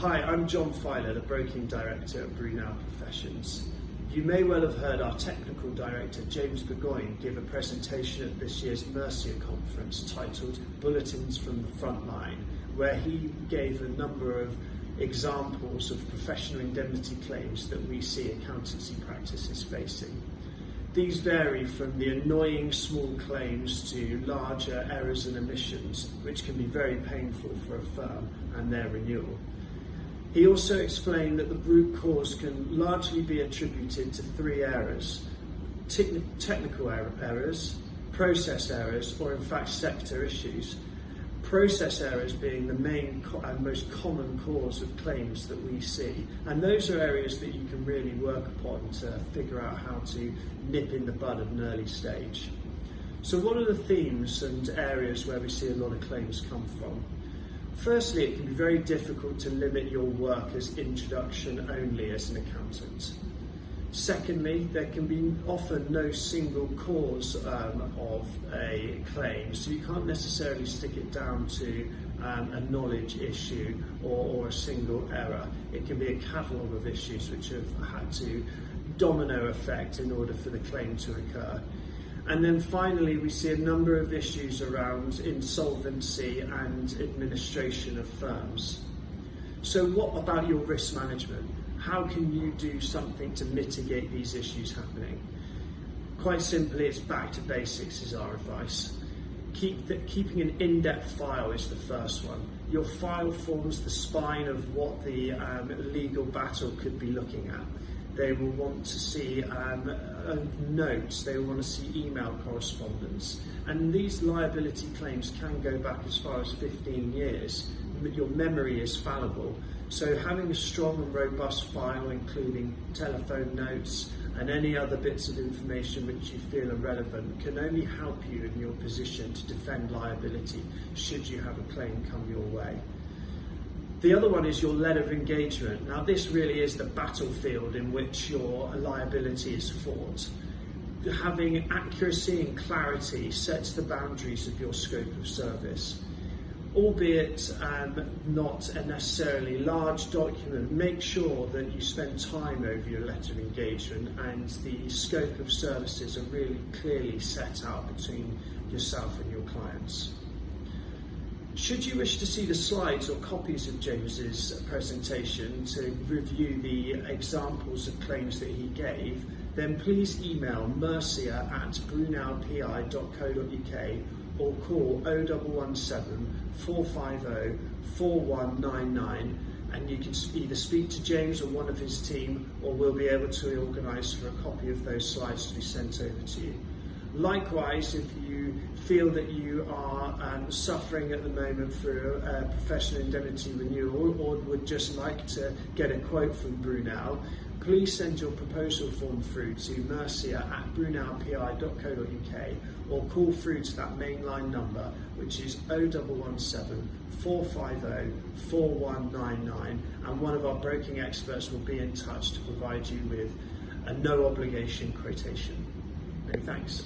Hi, I'm John Filer, the Broking Director at Brunel Professions. You may well have heard our Technical Director, James Burgoyne, give a presentation at this year's Mercia conference titled Bulletins from the Front Line, where he gave a number of examples of professional indemnity claims that we see accountancy practices facing. These vary from the annoying small claims to larger errors and omissions, which can be very painful for a firm and their renewal. He also explained that the root cause can largely be attributed to three errors: technical errors, process errors, or in fact sector issues. Process errors being the main and most common cause of claims that we see, and those are areas that you can really work upon to figure out how to nip in the bud at an early stage. So what are the themes and areas where we see a lot of claims come from? Firstly, it can be very difficult to limit your work as introduction only as an accountant. Secondly, there can be often no single cause of a claim, so you can't necessarily stick it down to a knowledge issue or a single error. It can be a catalogue of issues which have had to domino effect in order for the claim to occur. And then finally, we see a number of issues around insolvency and administration of firms. So what about your risk management? How can you do something to mitigate these issues happening? Quite simply, it's back to basics is our advice. Keeping an in-depth file is the first one. Your file forms the spine of what the legal battle could be looking at. They will want to see notes, they will want to see email correspondence. And these liability claims can go back as far as 15 years. Your memory is fallible. So having a strong and robust file, including telephone notes and any other bits of information which you feel are relevant, can only help you in your position to defend liability should you have a claim come your way. The other one is your letter of engagement. Now this really is the battlefield in which your liability is fought. Having accuracy and clarity sets the boundaries of your scope of service. Albeit not a necessarily large document, make sure that you spend time over your letter of engagement and the scope of services are really clearly set out between yourself and your clients. Should you wish to see the slides or copies of James's presentation to review the examples of claims that he gave, then please email mercia@brunelpi.co.uk or call 0117 450 4199, and you can either speak to James or one of his team, or we'll be able to organise for a copy of those slides to be sent over to you. Likewise, if you feel that you are suffering at the moment through a professional indemnity renewal or would just like to get a quote from Brunel, please send your proposal form through to mercia@brunelpi.co.uk or call through to that mainline number, which is 0117 450 4199, and one of our broking experts will be in touch to provide you with a no obligation quotation. Many thanks.